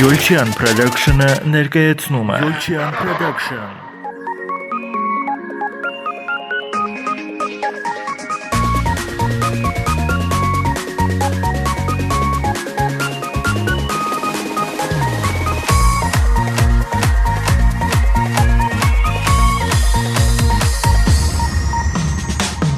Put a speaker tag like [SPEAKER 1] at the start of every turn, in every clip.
[SPEAKER 1] Յոլչյան Production-ը ներկայացնում է Յոլչյան Production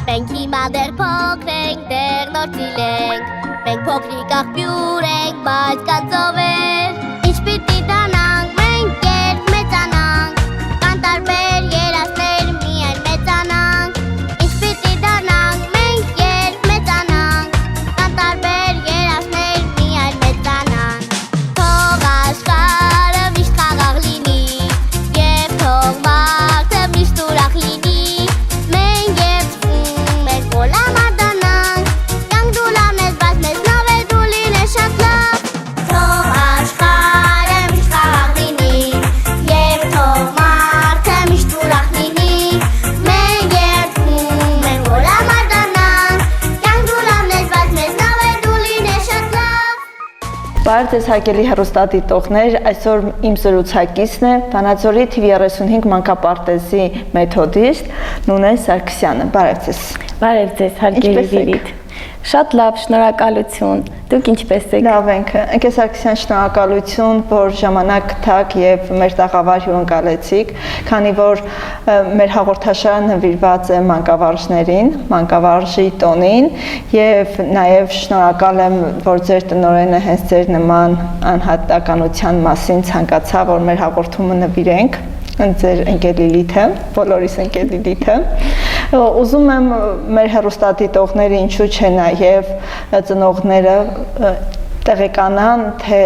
[SPEAKER 2] Մենք հիմա դեռ փոքր ենք, դեռ նոր ծիլ ենք, մենք փոքրիկ աղբյուր ենք, բայց կան ծովեր, ինչ պիտի տանանք, մենք երբ մեծանանք, կան տարբեր երազներ, միայն մեծանանք, ինչ պիտի դառնանք, մենք երբ մեծանանք, կան տարբեր երազներ, միայն մեծանանք, թող աշխարհը միշտ խաղաղ լինի, և թող մարդը միշտ ուրախ լինի,
[SPEAKER 3] Բարև ձեզ հարգելի հեռուստադիտողներ, այսօր իմ զրուցակիցն է Վանաձորի TV35 մանկապարտեզի մեթոդիստ Նունե Սարգսյանը։ Բարև ձեզ։
[SPEAKER 4] Բարև ձեզ, հարգելի Լիլիթ։ Շատ լավ, շնորհակալություն։ Դուք ինչպես եք։
[SPEAKER 3] Լավ ենք։ Ընկեր Սարգսյան, շնորհակալություն, որ ժամանակ գտաք եւ մեր տաղավար հյուրընկալեցիք, քանի որ մեր հաղորդաշարը նվիրված է մանկավարժներին, մանկավարժի տոնին եւ նաեւ շնորհակալ եմ, որ ձեր տնօրենը հենց ձեր նման անհատականության մասին ցանկացավ, որ մեր հաղորդումը նվիրենք ձեր ընկեր Լիլիթը, բոլորիս ընկեր Լիլիթը։ Ուզում եմ մեր հեռուստադիտողները ինչու՞ չէ նաև ծնողները տեղեկանան, թե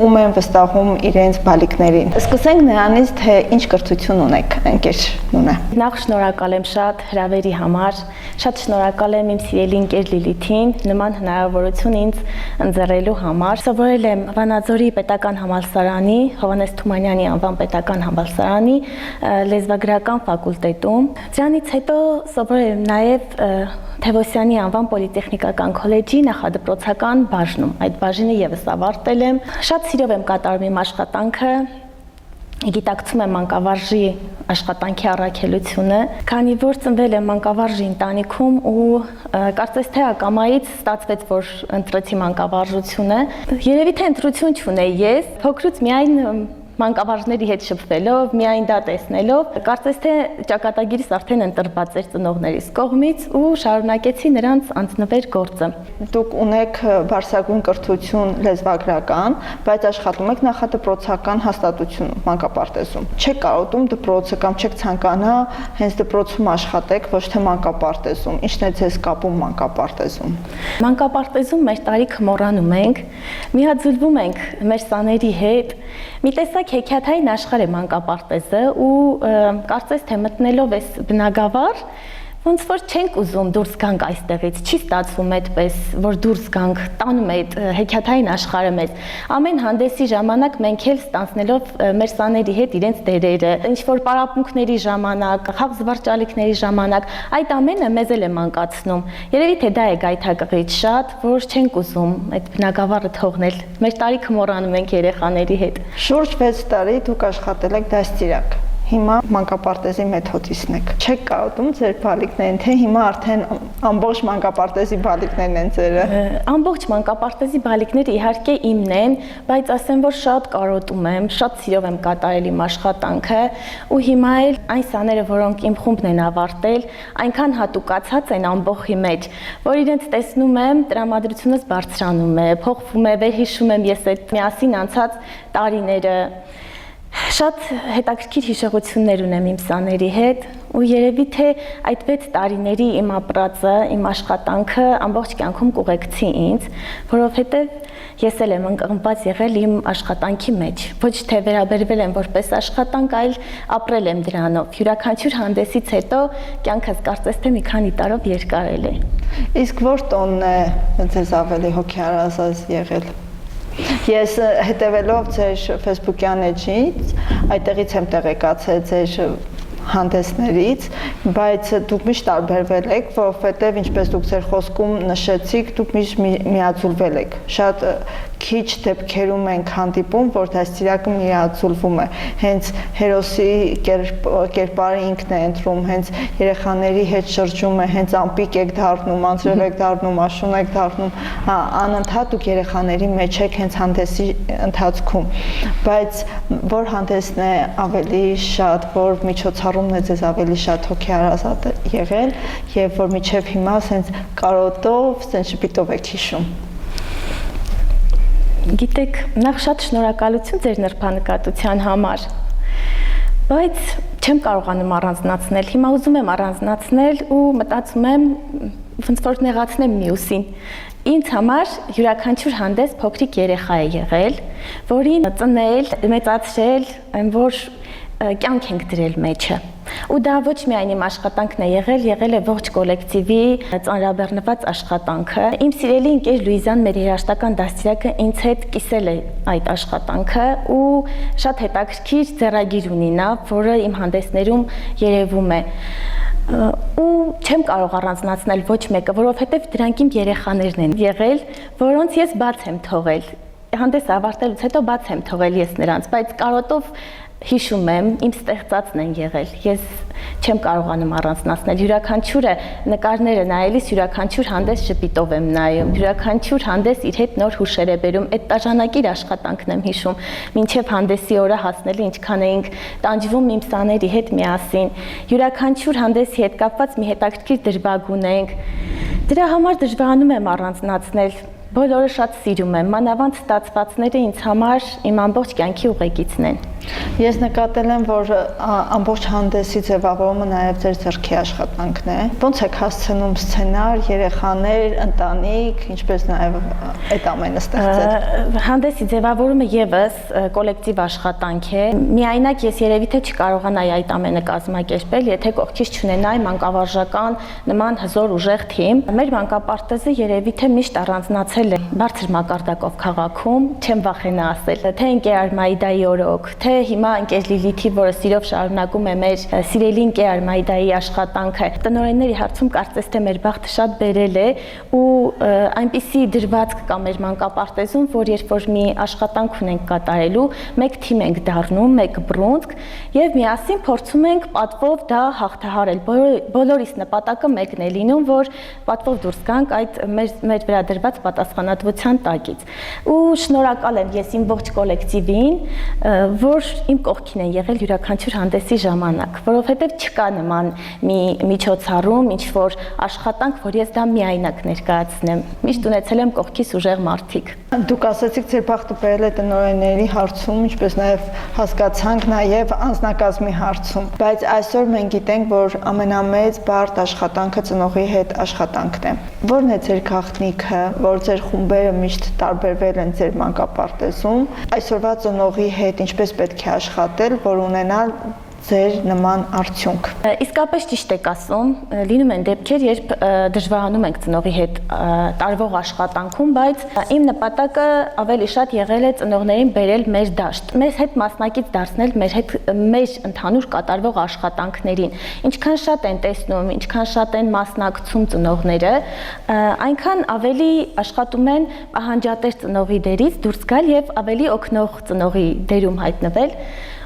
[SPEAKER 3] ում են վստահում իրենց բալիկներին։ Սկսենք նրանից, թե ինչ կրթություն ունեք, ընկեր Նունե։
[SPEAKER 4] Նախ շնորհակալ եմ շատ հրավերի համար, շատ շնորհակալ եմ իմ սիրելի ընկեր Լիլիթին նման հնարավորություն ինձ ընձեռելու համար։ Սովորել եմ Վանաձորի պետական համալսարանի, Հովհաննես Թումանյանի անվան պետական համալսարանի լեզվագրական ֆակուլտետում։ Դրանից հետո սովորել եմ նաև Թևոսյանի անվան պոլիտեխնիկական քոլեջի նախադպրոցական բաժնում։ Այդ բաժինը եւս ավարտել եմ։ Շատ սիրով եմ կատարում իմ աշխատանքը, գիտակցում եմ մանկավարժի աշխատանքի առաքելությունը, քանի որ ծնվել եմ մանկավարժի ընտանիքում ու կարծես թե ակամայից ստացվեց, որ ընտրեցի մանկավարժությունը։ Երևի թե ընտրություն չունեի ես, փոքրուց միայն մանկավարժների հետ շփվելով, միայն դա տեսնելով, կարծես թե ճակատագիրս արդեն ընտրված էր ծնողներիս կողմից ու շարունակեցի նրանց անձնվեր գործը։
[SPEAKER 3] Դուք ունեք բարձրագույն կրթություն լեզվագրական, բայց աշխատում եք նախադպրոցական հաստատությունում, մանկապարտեզում։ Չեք կարոտում դպրոցը կամ չեք ցանկանա հենց դպրոցում աշխատեք, ոչ թե մանկապարտեզում։ Ինչն է ձեզ կապում մանկապարտեզում։
[SPEAKER 4] Մանկապարտեզում մեր տարիքը մոռանում ենք, միաձուլվում ենք մեր սաների հետ, մի տեսակ հեքիաթային աշխարհ է մանկապարտեզը ու կարծես թե մտնելով այս բնագավառ ոնց որ չենք ուզում դուրս գանք այստեղից, չի ստացվում այդպես, որ դուրս գանք, տանում է այդ հեքիաթային աշխարհը մեզ։ Ամեն հանդեսի ժամանակ մենք էլ ստանցնելով մեր սաների հետ իրենց դերերը, ինչ որ պարապմունքների ժամանակ, խաղ զվարճալիքների ժամանակ, այդ ամենը մեզ էլ է մանկացնում։ Երևի թե դա է գայթակղից շատ, որ չենք ուզում այդ բնագավառը թողնել։ Մեր տարիքը մոռանում ենք երեխաների հետ։
[SPEAKER 3] Շուրջ 6 տարի դուք աշխատել եք դաստիարակ։ Հիմա մանկապարտեզի մեթոդիստն եք։ Չեք կարոտում ձեր բալիկներին, թե հիմա արդեն ամբողջ մանկապարտեզի բալիկներն են ձերը։
[SPEAKER 4] Ամբողջ մանկապարտեզի բալիկները իհարկե իմն են, բայց ասեմ, որ շատ կարոտում եմ, շատ սիրով եմ կատարել իմ աշխատանքը ու հիմա էլ այն սաները, որոնք իմ խումբն են ավարտել, այնքան հատուկացած են ամբողջի մեջ, որ իրենց տեսնում եմ, տրամադրությունս բարձրանում է, փոխվում է, վերհիշում եմ ես այդ միասին անցած տարիները։ Շատ հետաքրքիր հիշողություններ ունեմ իմ սաների հետ ու երևի թե այդ 6 տարիների իմ ապրածը, իմ աշխատանքը ամբողջ կյանքում կուղեկցի ինձ, որովհետև ես էլ եմ ընկղմված եղել իմ աշխատանքի մեջ, ոչ թե վերաբերվել եմ որպես աշխատանք, այլ ապրել եմ դրանով։ Յուրաքանչյուր հանդեսից հետո կյանքս կարծես թե մի քանի տարով երկարել է։
[SPEAKER 3] Իսկ որ տոնն է ձեզ ավելի հոգեհարազատ եղել։ Ես հետևելով ձեր Facebook-յան էջից, այդտեղից եմ տեղեկացել ձեր հանդեսներից, բայց դուք միշտ տարբերվել եք, որովհետև ինչպես դուք ձեր խոսքում նշեցիք, դուք միշտ միաձուլվել եք։ Շատ քիչ դեպքերում ենք հանդիպում, որ դաստիարակը միաձուլվում է։ Հենց հերոսի կերպարը ինքն է ընտրում, հենց երեխաների հետ շրջում է, հենց ամպիկ եք դառնում, անձրև եք դառնում, աշուն եք դառնում, անընդհատ դուք երեխաների մեջ եք հենց հանդեսի ընթացքում։ Բայց որ հանդեսն է ավելի շատ, որ միջոցառումն է ձեզ ավելի շատ հոգեհարազատ եղել եւ որ միջև հիմա ասենց կարոտով, ասենց շփիտով եք հիշում։
[SPEAKER 4] Գիտեք, նախ շատ շնորհակալություն ձեր նրբանկատության համար, բայց չեմ կարողանում առանձնացնել։ Հիմա ուզում եմ առանձնացնել ու մտածում եմ ոնց որ նեղացնեմ մյուսին։ Ինձ համար յուրաքանչյուր հանդես փոքրիկ երեխա է եղել, որին ծնել, մեծացրել, այն որ կյանք ենք դրել մեջը։ Ու դա ոչ միայն իմ աշխատանքն է եղել է ողջ կոլեկտիվի ծանրաբեռնված աշխատանքը։ Իմ սիրելի ընկեր Լուիզան, մեր երաժշտական դաստիարակը, ինձ հետ կիսել է այդ աշխատանքը ու շատ հետաքրքիր ձեռագիր ունի նա, որը իմ հանդեսներում երևում է։ Ու չեմ կարող առանձնացնել ոչ մեկը, որովհետև դրանք իմ երեխաներն են եղել, որոնց ես բաց եմ թողել։ Հանդեսը ավարտելուց հետո բաց եմ թողել ես նրանց, բայց կարոտով հիշում եմ, իմ ստեղծածն են եղել, ես չեմ կարողանում առանձնացնել, յուրաքանչյուրը նկարները նայելիս յուրաքանչյուր հանդես շպիտով եմ նայում, յուրաքանչյուր հանդես իր հետ նոր հուշեր է բերում, այդ տաժանակիր աշխատանքն եմ հիշում, մինչև հանդեսի օրը հասնելի ինչքան էինք տանջվում իմ սաների հետ միասին, յուրաքանչյուր հանդեսի հետ կապված մի հետաքրքիր դրվագ ունենք, դրա համար դժվարանում եմ առանձնացնել, բոլորը շատ սիրում եմ, մանավանդ ստացվածները ինձ համար իմ ամբողջ կյանքի ուղեկիցն են։
[SPEAKER 3] Ես նկատել եմ, որ ամբողջ հանդեսի ձևավորումը նաև ձեր ձեռքի աշխատանքն է։ Ոնց եք հասցնում սցենար, երեխաներ, ընտանիք, ինչպես նաև այդ ամենը ստեղծել։
[SPEAKER 4] Հանդեսի ձևավորումը եւս կոլեկտիվ աշխատանք է։ Միայնակ ես երևի թե չկարողանայի այդ ամենը կազմակերպել, եթե կողքից չունենայի մանկավարժական նման հզոր ուժեղ թիմ։ Մեր մանկապարտեզը երևի թե միշտ առանձնացել է բարձր մակարդակով քաղաքում, չեմ վախենա ասել, թե ընկեր Արմայդայի օրոք, թե հիմա ընկեր Լիլիթի, որը սիրով շարունակում է մեր սիրելի ընկեր Արմայդայի աշխատանքը։ Տնօրենների հարցում կարծես թե մեր բախտը շատ բերել է ու այնպիսի դրվածք կա մեր մանկապարտեզում, որ երբ որ մի աշխատանք ունենք կատարելու, մեկ թիմ ենք դառնում, մեկ բռունցք եւ միասին փորձում ենք պատվով դա հաղթահարել։ Բոլորիս նպատակը մեկն է լինում, որ պատվով դուրս գանք այդ մեր վրա դրված պատասխանատվության տակից։ Ու շնորհակալ եմ ես իմ ողջ կոլեկտիվին, որ իմ կողքին են եղել յուրաքանչյուր հանդեսի ժամանակ, որովհետև չկա նման մի միջոցառում, ինչ որ աշխատանք, որ ես դա միայնակ ներկայացնեմ։ Միշտ ունեցել եմ կողքիս ուժեղ մարդիկ։
[SPEAKER 3] Դուք ասացիք, ձեր բախտը բերել է տնօրենների հարցում, ինչպես նաև հասկացանք նաև անձնակազմի հարցում, բայց այսօր մենք գիտենք, որ ամենամեծ բարդ աշխատանքը ծնողի հետ աշխատանքն է։ Ո՞րն է ձեր գաղտնիքը, որ ձեր խումբերը միշտ տարբերվել են ձեր մանկապարտեզում, այսօրվա ծնողի հետ ինչպես պետք է աշխատել, որ ունենալ ձեր նման արդյունք։
[SPEAKER 4] Իսկապես ճիշտ եք ասում, լինում են դեպքեր, երբ դժվարանում ենք ծնողի հետ տարվող աշխատանքում, բայց իմ նպատակը ավելի շատ եղել է ծնողներին բերել մեր դաշտ, մեզ հետ մասնակից դարձնել մեր ընդհանուր կատարվող աշխատանքներին։ Ինչքան շատ են տեսնում, ինչքան շատ են մասնակցում ծնողները, այնքան ավելի աշխատում են պահանջատեր ծնողի դերից դուրս գալ եւ ավելի օգնող ծնողի դերում հայտնվել։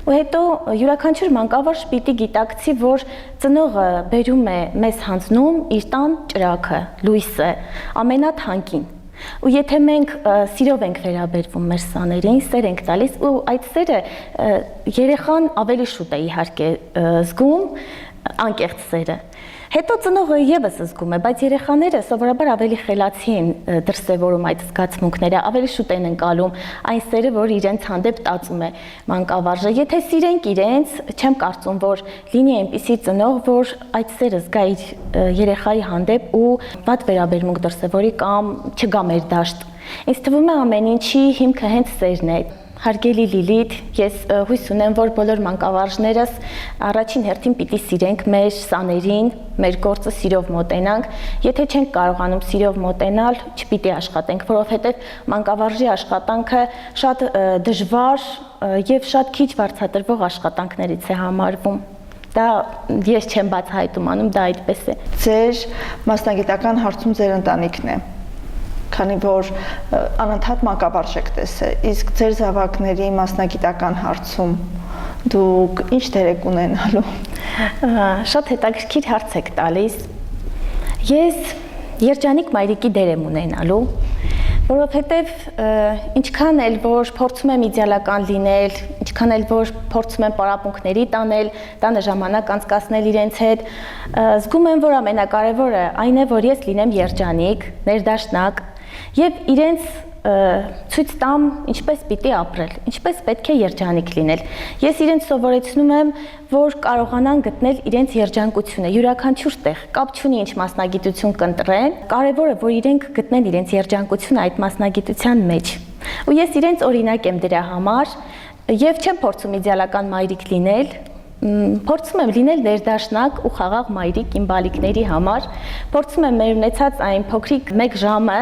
[SPEAKER 4] Ու հետո յուրաքանչյուր մանկավարժ պիտի գիտակցի, որ ծնողը բերում է մեզ հանձնում իր տան ճրագը, լույսը, ամենաթանկին։ Ու եթե մենք սիրով ենք վերաբերվում մեր սաներին, սեր ենք տալիս, ու այդ սերը երեխան ավելի շուտ է իհարկե զգում, անկեղծ սերը։ Հետո ծնողը եւս զգում է, բայց երեխաները սովորաբար ավելի խելացի են դրսևորում այդ զգացմունքները, ավելի շուտ են ընկալում այն սերը, որ իրենց հանդեպ տածում է մանկավարժը։ Եթե սիրենք իրենց, չեմ կարծում, որ լինի այնպիսի ծնող, որ այդ սերը զգա իր երեխայի հանդեպ ու վատ վերաբերմունք դրսևորի կամ չգա մեր դաշտ։ Ինձ թվում է ամեն ինչի հիմքը հենց սերն է։ Հարգելի Լիլիթ, ես հույս ունեմ, որ բոլոր մանկավարժներս առաջին հերթին պիտի սիրենք մեր սաներին, մեր գործը սիրով մոտենանք, եթե չենք կարողանում սիրով մոտենալ, չպիտի աշխատենք, որովհետև մանկավարժի աշխատանքը շատ դժվար եւ շատ քիչ վարձատրվող աշխատանքներից է համարվում։ Դա ես չեմ բացահայտում անում, դա այդպես է։
[SPEAKER 3] Ձեր մասնագիտական հարցում ձեր ընտանիքն է, քանի որ անընդհատ մանկավարժ եք տեսել, իսկ ձեր զավակների մասնագիտական հարցում դուք ինչ դեր եք ունենալու։
[SPEAKER 4] Շատ հետաքրքիր հարց եք տալիս։ Ես երջանիկ մայրիկի դեր եմ ունենալու, որովհետև ինչքան էլ որ փորձում եմ իդեալական լինել, ինչքան էլ որ փորձում եմ պարապմունքների տանել, տանը ժամանակ անցկացնել իրենց հետ, զգում եմ, որ ամենակարևորը այն է, որ ես լինեմ երջանիկ, ներդաշնակ եւ իրենց ցույց տամ ինչպես պիտի ապրել, ինչպես պետք է երջանիկ լինել։ Ես իրենց սովորեցնում եմ, որ կարողանան գտնել իրենց երջանկությունը յուրաքանչյուր տեղ, կապ չունի ինչ մասնագիտություն կընտրեն, կարևորը որ իրենք գտնեն իրենց երջանկությունը այդ մասնագիտության մեջ։ Ու ես իրենց օրինակ եմ դրա համար եւ չեմ փորձում իդեալական մայրիկ լինել, փորձում եմ լինել ներդաշնակ ու խաղաղ մայրիկ իմ բալիկների համար, փորձում եմ մեր ունեցած այն փոքրիկ 1 ժամը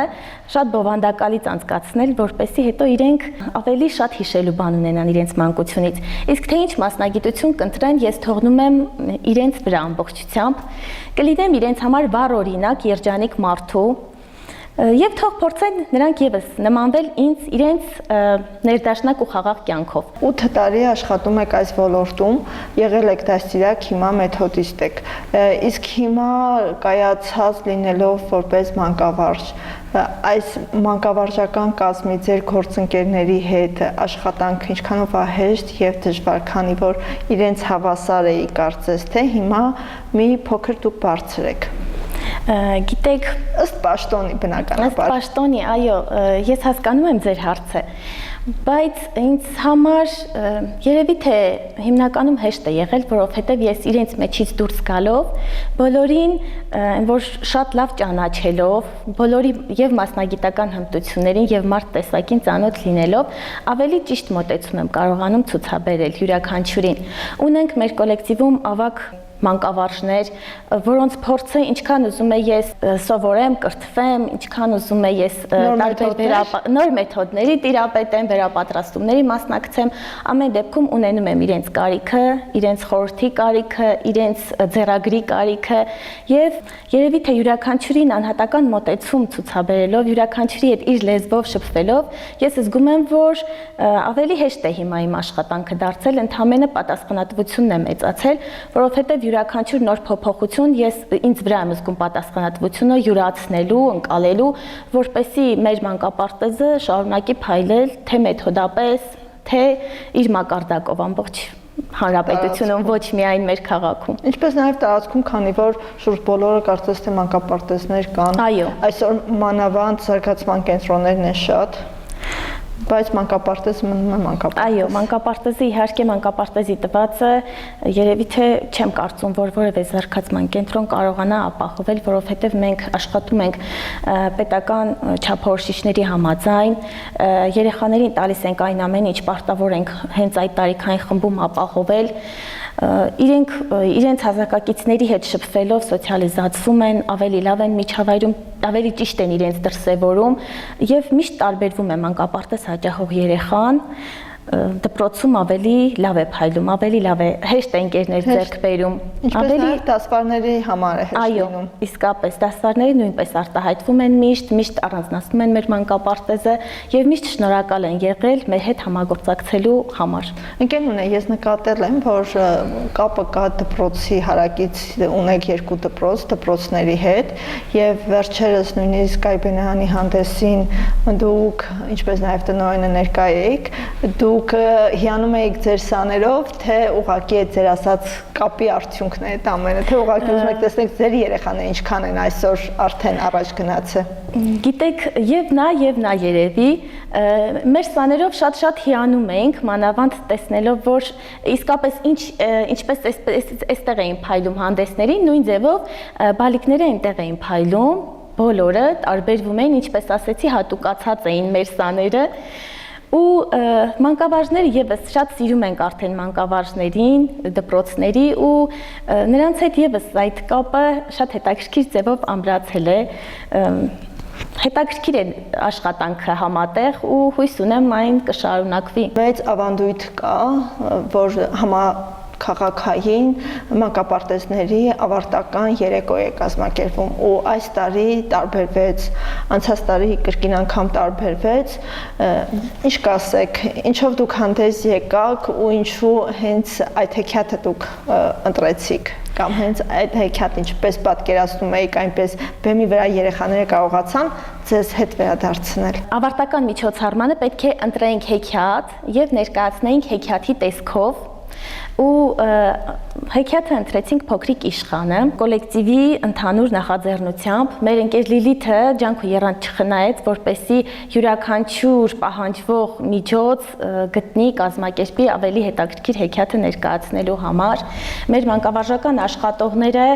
[SPEAKER 4] շատ բովանդակալից անցկացնել, որպեսզի հետո իրենք ավելի շատ հիշելու բան ունենան իրենց մանկությունից։ Իսկ թե ինչ մասնագիտություն կընտրեն, ես թողնում եմ իրենց վրա ամբողջությամբ, կլինեմ իրենց համար վառ օրինակ երջանիկ մարդու, եւ թող փորձեն նրանք եւս նմանվել ինձ իրենց ներդաշնակ ու խաղաղ կյանքով։
[SPEAKER 3] 8 տարի աշխատում եք այս ոլորտում, եղել եք դաստիարակ, հիմա մեթոդիստ եք։ Իսկ հիմա կայացած լինելով որպես մանկավարժ, այս մանկավարժական կազմի ձեր գործընկերների հետ աշխատանքը ինչքանով է հեշտ եւ դժվար, քանի որ իրենց հավասար էի կարծես, թե հիմա մի փոքր դուք բարձր եք։
[SPEAKER 4] Գիտեք,
[SPEAKER 3] ըստ պաշտոնի բնականաբար։
[SPEAKER 4] Ըստ պաշտոնի, այո, ես հասկանում եմ ձեր հարցը, բայց ինձ համար երևի թե հիմնականում հեշտ է եղել, որովհետև ես իրենց մեջից դուրս գալով, բոլորին որ շատ լավ ճանաչելով, բոլորի եւ մասնագիտական հմտություններին եւ մարդ տեսակին ծանոթ լինելով, ավելի ճիշտ մոտեցում եմ կարողանում ցուցաբերել յուրաքանչյուրին։ Ունենք մեր կոլեկտիվում ավագ մանկավարժներ, որոնց փորձը ինչքան ուզում է ես սովորեմ, կրթվեմ, ինչքան ուզում է ես նոր մեթոդների տիրապետեմ, վերապատրաստումների մասնակցեմ, ամեն դեպքում ունենում եմ իրենց կարիքը, իրենց խորհրդի կարիքը, իրենց ձեռագրի կարիքը եւ երևի թե յուրաքանչյուրին անհատական մոտեցում ցուցաբերելով, յուրաքանչյուրի հետ իր լեզվով շփվելով, ես զգում եմ, որ ավելի հեշտ է հիմա իմ աշխատանքը դարձել, ընդհանրապես պատասխանատվությունն է մեծացել, որովհետեւ յուրաքանչյուր նոր փոփոխություն ես ինձ վրա եմ զգում պատասխանատվությունը յուրացնելու, ընկալելու, որպեսզի մեր մանկապարտեզը շարունակի փայլել թե մեթոդապես, թե իր մակարդակով ամբողջ հանրապետությունում, ոչ միայն մեր քաղաքում։
[SPEAKER 3] Ինչպես նաև տարածքում, քանի որ շուրջ բոլորը կարծես թե մանկապարտեզներ կան։
[SPEAKER 4] Այո։
[SPEAKER 3] Այսօր մանավանդ զարգացման կենտրոններն են շատ, բայց մանկապարտեզը մնում է մանկապարտեզ։
[SPEAKER 4] Այո, մանկապարտեզը իհարկե մանկապարտեզի տվածը երևի թե չեմ կարծում, որ որևէ զարգացման կենտրոն կարողանա ապահովել, որովհետև մենք աշխատում ենք պետական չափորոշիչների համաձայն, երեխաներին տալիս ենք այն ամեն ինչ պարտավոր ենք հենց այդ տարիքային խմբում ապահովել, իրենց հասակակիցների հետ շփվելով սոցիալիզացվում են, ավելի լավ են միջավայրում, ավելի ճիշտ են իրենց դրսևորում եւ միշտ տարբերվում է մանկապարտեզ հաճախող երեխան, դպրոցում ավելի լավ է փայլում, ավելի լավ է, հեշտ է ընկերներ ձեռք բերում,
[SPEAKER 3] ավելի դասվարների համար է հեշտ լինում։
[SPEAKER 4] Այո, իսկապես դասվարները նույնպես արտահայտվում են միշտ առանձնացնում են մեր մանկապարտեզը եւ միշտ շնորհակալ են եղել մեր հետ համագործակցելու համար։
[SPEAKER 3] Ընկերն է, ես նկատել եմ, որ կապը կա դպրոցի հարակից, ունեք 2 դպրոցների հետ եւ վերջերս նույնիսկ Այբենյանի հանդեսին դուք, ինչպես նաեւ տնօրենը ներկա եք, դուք հիանում եք ձեր սաներով, թե ուղղակի է ձեր ասած կապի արդյունքն է այդ ամենը, թե ուղղակի ուզում եք տեսնեք ձեր երեխաները ինչքան են այսօր արդեն առաջ գնացել։
[SPEAKER 4] Գիտեք, եւ նա երևի մեր սաներով շատ հիանում ենք, մանավանդ տեսնելով, որ իսկապես ինչպես այստեղ էին փայլում հանդեսներին, նույն ձևով բալիկները այնտեղ էին փայլում, բոլորը տարբերվում էին, ինչպես ասեցի, հատուկացած էին մեր սաները։ Ու մանկավարժները եւս շատ սիրում ենք արդեն մանկավարժներին, դպրոցների ու նրանց հետ եւս այդ կապը շատ հետաքրքիր ձևով ամրացել է։ Հետաքրքիր է աշխատանքը համատեղ ու հույս ունեմ այն կշարունակվի։
[SPEAKER 3] Մեծ ավանդույթ կա, որ քաղաքային մանկապարտեզների ավարտական երեկո է կազմակերպվում ու այս տարի տարբերվեց, անցած տարի կրկին անգամ տարբերվեց, ինչ կասեք, ինչով դուք հանդես եկաք ու ինչու հենց այդ հեքիաթը դուք ընտրեցիք կամ հենց այդ հեքիաթը ինչպես պատկերացնում եք, այնպես բեմի վրա երեխաները կարողացան ձեզ հետ վերադարձնել։
[SPEAKER 4] Ավարտական միջոցառմանը պետք է ընտրեինք հեքիաթ եւ ներկայացնեինք հեքիաթի տեսքով ու հեքիաթը ընտրեցինք Փոքրիկ իշխանը կոլեկտիվի ընդհանուր նախաձեռնությամբ մեր ընկեր Լիլիթը ջանք ու եռանդ չխնայեց որպեսզի յուրաքանչյուր պահանջվող միջոց գտնի կազմակերպի ավելի հետաքրքիր հեքիաթը ներկայացնելու համար մեր մանկավարժական աշխատողները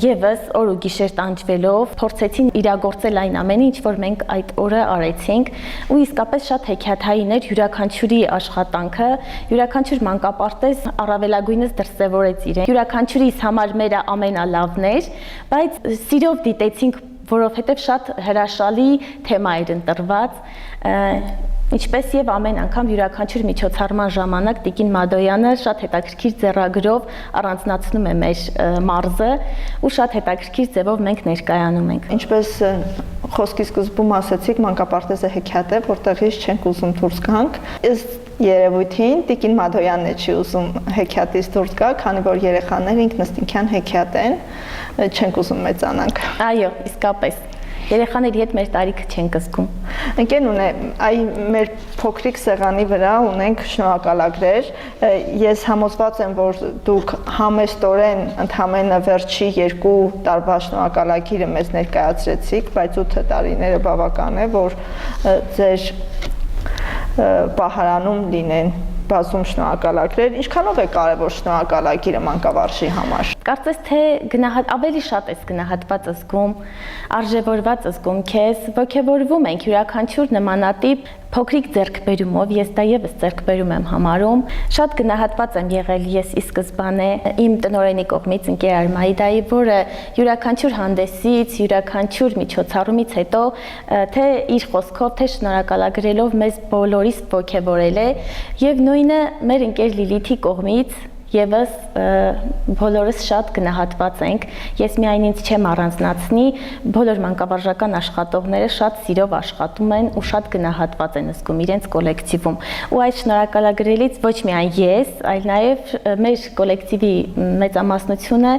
[SPEAKER 4] եւս օր ու գիշեր տանջվելով փորձեցին իրագործել այն ամենը ինչ որ մենք այդ օրը արեցինք ու իսկապես շատ հեքիաթային էր յուրաքանչյուրի աշխատանքը յուրաքանչյուր մանկապարտեզ առավելագույնս դրսևորեց իրեն։ Յուրաքանչյուրիս համար մերը ամենալավն էր, բայց սիրով դիտեցինք, որովհետև շատ հրաշալի թեմա էր ընտրված, ինչպես եւ ամեն անգամ յուրաքանչյուր միջոցառման ժամանակ Տիկին Մադոյանը շատ հետաքրքիր ձեռագրով առանձնացնում է մեր մարզը ու շատ հետաքրքիր ձևով մենք ներկայանում ենք։
[SPEAKER 3] Ինչպես խոսքի սկզբում ասացիք, մանկապարտեզը հեքիաթ է, որտեղից չենք ուզում դուրս գանք։ Ըստ երևույթին Տիկին Մադոյանն է չի ուզում հեքիաթից դուրս գա, քանի որ երեխաները ինքնըստինքյան հեքիաթ են, չենք ուզում մեծանանք։
[SPEAKER 4] Այո, իսկապես։ Երեխաների հետ մեր տարիքը չենք զգում։
[SPEAKER 3] Ընկերուն է, այ մեր փոքրիկ սեղանի վրա ունենք շնորհակալագրեր։ Ես համոզված եմ, որ դուք համեստորեն ընդամենը վերջի 2 տարվա շնորհակալագիրը մեզ ներկայացրեցիք, բայց 8 տարիները բավական է, որ ձեր պահարանում լինեն բազում շնորհակալագրեր։ Ինչքանով է կարևոր շնորհակալագիրը մանկավարժի համար։
[SPEAKER 4] Կարծես թե ավելի շատ ես գնահատված զգում, արժևորված զգում քեզ, ոգևորվում ենք յուրաքանչյուր նմանատիպ փոքրիկ ձեռքբերումով, ես դա եւս ձեռքբերում եմ համարում, շատ գնահատված եմ եղել ես ի սկզբանե իմ տնօրենի կողմից ընկեր Արմայդայի, որը յուրաքանչյուր հանդեսից, յուրաքանչյուր միջոցառումից հետո թե իր խոսքով, թե շնորհակալագրելով մեզ բոլորիս ոգևորել է եւ նույնը մեր ընկեր Լիլիթի կողմից Եվս բոլորս շատ գնահատված ենք, ես միայն ինձ չեմ առանձնացնի, բոլոր մանկավարժական աշխատողները շատ սիրով աշխատում են ու շատ գնահատված են զգում իրենց կոլեկտիվում։ Ու այդ շնորհակալագրելից ոչ միայն ես, այլ նաև մեր կոլեկտիվի մեծամասնությունը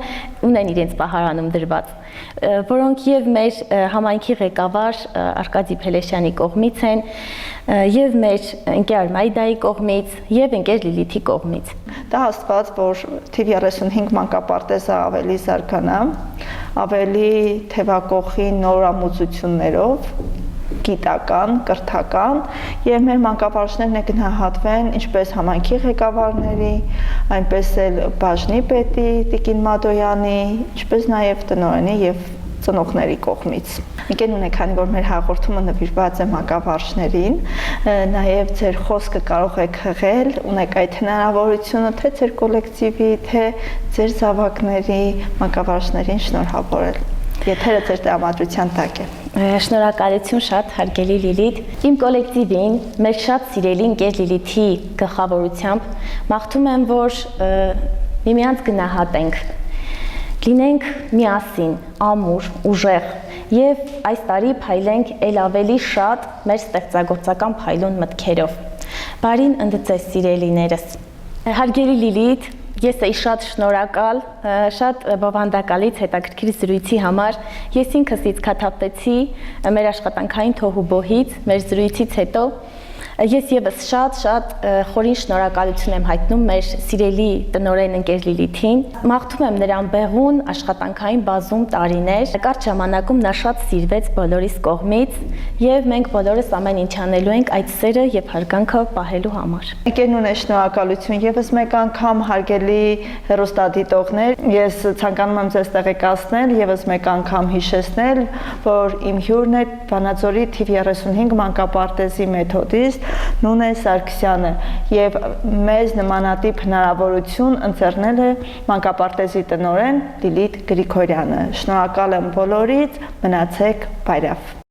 [SPEAKER 4] ունեն իրենց պահարանում դրված, որոնք եւ մեր համայնքի ղեկավար Արկադի Փելեշյանի կողմից են, եւ մեր ընկեր Արմայդայի կողմից, եւ ընկեր Լիլիթի կողմից։
[SPEAKER 3] Դա հաստատ որ թիվ 35 մանկապարտեզը ավելի զարգանա, ավելի թևակողի նորամուծություններով, գիտական, կրթական եւ մեր մանկավարժներն գնահատվեն ինչպես համայնքի ղեկավարների, այնպես էլ բաժնի պետի Տիկին Մադոյանի, ինչպես նաեւ տնօրենի եւ ծնողների կողմից։ Ընկերուն է, քանի որ մեր հաղորդումը նվիրված է մանկավարժներին, նաև ձեր խոսքը կարող եք հղել, ունեք այդ հնարավորությունը թե ձեր կոլեկտիվի, թե ձեր զավակների մանկավարժներին շնորհավորել։ Եթերը ձեր տրամադրության տակ է։
[SPEAKER 4] Շնորհակալություն շատ, հարգելի Լիլիթ։ Իմ կոլեկտիվին, մեր շատ սիրելի ընկեր Լիլիթի գլխավորությամբ մաղթում եմ, որ միմյանց գնահատենք, լինենք միասին, ամուր, ուժեղ եւ այս տարի փայլենք ել ավելի շատ մեր ստեղծագործական փայլուն մտքերով։ Բարին ընդդծես սիրելիներս։ Հարգելի Լիլիթ, ես էի շատ շնորհակալ, շատ բովանդակալից հետաքրքիր զրույցի համար։ Ես ինքս իցքաթափվեցի մեր աշխատանքային թոհուբոհից, մեր զրույցից հետո Ես եւս շատ խորին շնորհակալություն եմ հայտնում մեր սիրելի տնօրեն ընկեր Լիլիթին։ Մաղթում եմ նրան բեղուն աշխատանքային բազում տարիներ։ Կարճ ժամանակում նա շատ սիրվեց բոլորիս կողմից եւ մենք բոլորս ամեն ինչ անելու ենք այդ սերը եւ հարգանքը պահելու համար։
[SPEAKER 3] Ընկերուն է շնորհակալություն եւս մեկ անգամ հարգելի հեռուստադիտողներ, ես ցանկանում եմ ձեզ տեղեկացնել եւս մեկ անգամ հիշեցնել, որ իմ հյուրն է Վանաձորի թիվ 35 մանկապարտեզի մեթոդիստ Նունե Սարգսյանը եւ մեզ նմանատիպ հնարավորություն ընձեռնել է մանկապարտեզի տնօրեն Լիլիթ Գրիգորյանը։ Շնորհակալ եմ բոլորից, մնացեք բարյավ։